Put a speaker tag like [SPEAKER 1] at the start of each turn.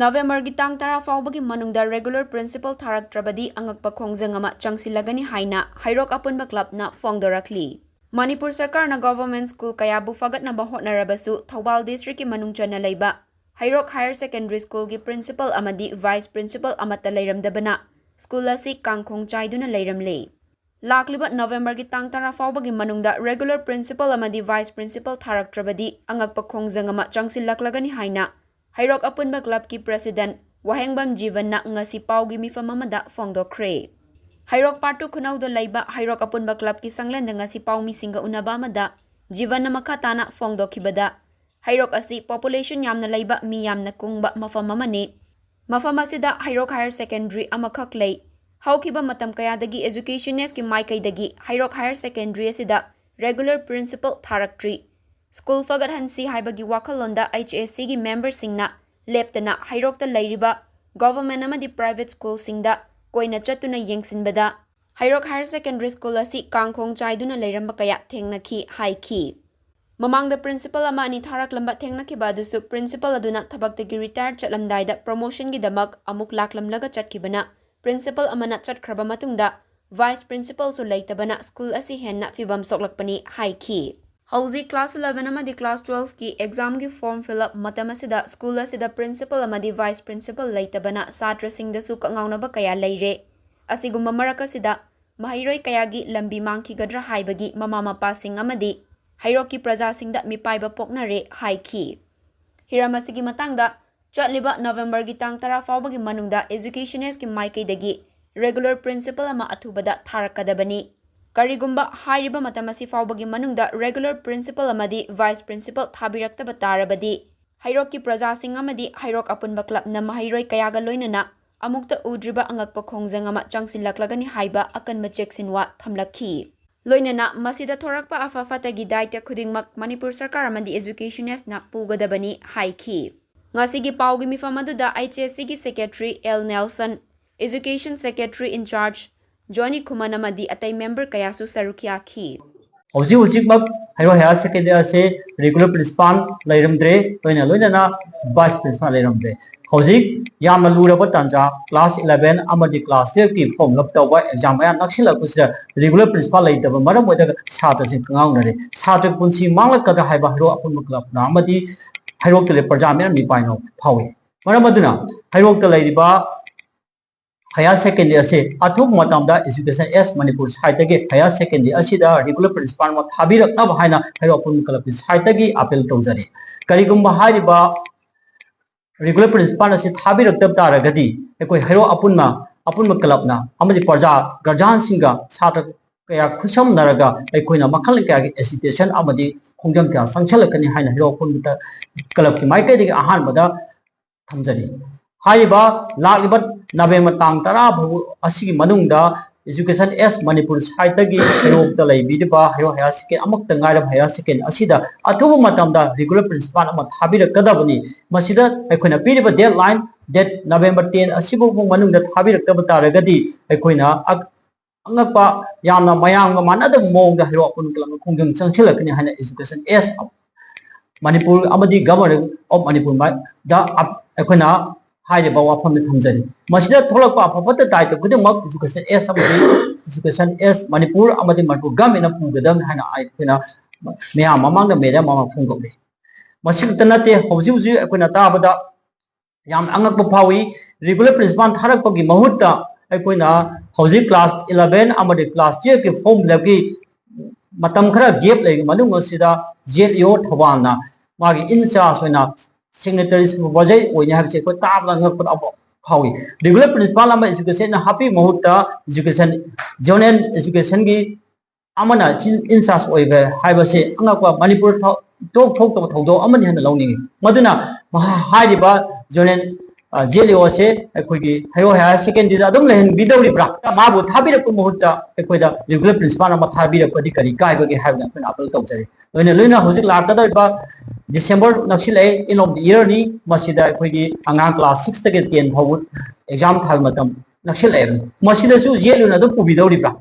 [SPEAKER 1] November gi tang tara faobagi manungda regular principal tharaktrabadi angakpa khongjang ama changsilagani haina hairok apunba club na fongdorakli. Manipur Sarkar na government school kaya bu fagat na bahot na rabasu Thoubal district ki manungcha na layba. Hairok Higher Secondary School gi principal amadi vice principal amata layramdabana. School asi kangkhong chaiduna layramle. Lakliba November gi tang tara faobagi manungda regular principal amadi vice principal tharaktrabadi angakpa khongjang ama changsilaklagani haina Hairok apunba club ki president Wahengbam Jivan na ngasi paugi mifam amada fongdokre. Hairok partu khunau do laiba Hairok apunba club ki sanglen ngasi pau mi singa unaba amada Jivan na makatana fongdokibada. Hairok asi population yamna laiba mi yamna kungba mafam amane. Mafam asida Hairok Higher Secondary amakhaklei. Haukiba matam kayadagi educationist ki maikaidagi Hairok Higher Secondary asida regular principal tharaktree. School fagat hansi haibagi wakalonda HAC gi member singna leptana hairokta lairiba government amadi private school singda koina chatuna yengsinbada Hairok Higher Secondary School asi kangkhong chaiduna leiramba kaya thengnaki haiki mamangda principal ama ani tharak lamba thengnaki badusu principal aduna thabaktagi retire chatlamdaida promotion gi damak amuk laklamlaga chatkibana principal amana chatkraba matungda vice principal su leitabana school asi henna fibam soklakpani haiki Hauzi class 11 amadi class 12 ki exam gi form fill up matam asida school asida principal amadi vice principal leitabana satra singda su kangaunaba kaya leire asigumba maraka sida mahairoi kaya gi lambi mangki gadra haibagi mama mapa sing amadi hairok ki praja singda mipaiba poknare haiki hiramasigi matangda chatliba November gi tang tara faubagi manungda educationist ki maikaidagi regular principal ama athubada tharakadabani Karigumba hairiba matamasi faubagi manungda regular principal amadi vice principal thabiraktaba tarabadi Hairok ki praja sing amadi Hairok apunba club na mahairoi kayaga loinana amukta udriba angakpa khongjang ama changsilaklagani haiba akanma cheksinwa thamlakhi loinana masida thorakpa afafatagi daita khudingmak Manipur Sarkar amadi educationist na pugadabani haiki ngasigi paugi mifam aduda HAC gi secretary L Nelson education secretary in charge Johnny Kumana madi atai member kaya su sarukia ki.
[SPEAKER 2] Hauji mak Hairok Higher Secondary ase regular principal lairamdre loina na vice principal lairamdre. Hauji yamna luraba tanja class 11 amadi class 12 ki form lap tawba exam ya nakshila kusira regular principal laitaba maram oida satra sing kangaunare. Satra punsi manglak kada haiba Hairok apun club na amadi Hairok tele parjamya mi paino phawi. Maram aduna Hairok tele riba Higher Secondary ase athuk matamda education S Manipur side ge Higher Secondary asida regular principal ma thabirak na haina Hairok apun club side ge appeal tawjari karigumba hariba regular principal ase thabirak tab taragadi ekoi Hairok apun club na amadi parja guardian singa satra kaya khusam naraga ekoina makhal kaya ge agitation amadi khongjang kya sangchalakani haina Hairok apun club ki maikai de ahan bada thamjari haiba lagibat November tang tara bhu asigi manungda education S Manipur side gi Hairok ta laibidiba Hairok Higher Secondary amak tangaira Higher Secondary asida athubu matamda regular principal ama thabira kadabani masida ekoina piriba deadline date November 10 asibu manungda thabira kabataragadi ekoina angakpa yamna mayang manada mongda Hairok apun kalam khongjang changsilakani hana education S Manipur amadi governor of Manipur da ekoina hairiba wafam thamjari masida tholakpa apapata daita kudingmak education S Manipur amadi Manipur government pugadam hana aikuna meya mamangda media mama phungokle masita nate hauji aikuna tabada yam angakpa phawi regular principal tharakpagi mahutta aikuna hauji class 11 amadi class 12 ki form lagi matam khara gap lagi manung asida JLO thawalna magi in charge oina signatories wajai oina habse ko tabla ngak phawi regular principal ama education na happy mahutta education zonal education gi amana in charge oibe haibase angakwa Manipur tok thawdo amani hana lawni maduna haiba zonal JLO se ekhoigi Hairok Higher Secondary adum lehen bidawri bra mabu thabira ko mahutta ekhoida regular principal ama thabira ko dikari kai bagi haibna apna apel tawjari loina hojik lakada ba December naksilai in of the year ni masida ekhoigi angang class 6 ta 10 phawut exam thal matam naksilai masida su JLO na do pubidawri bra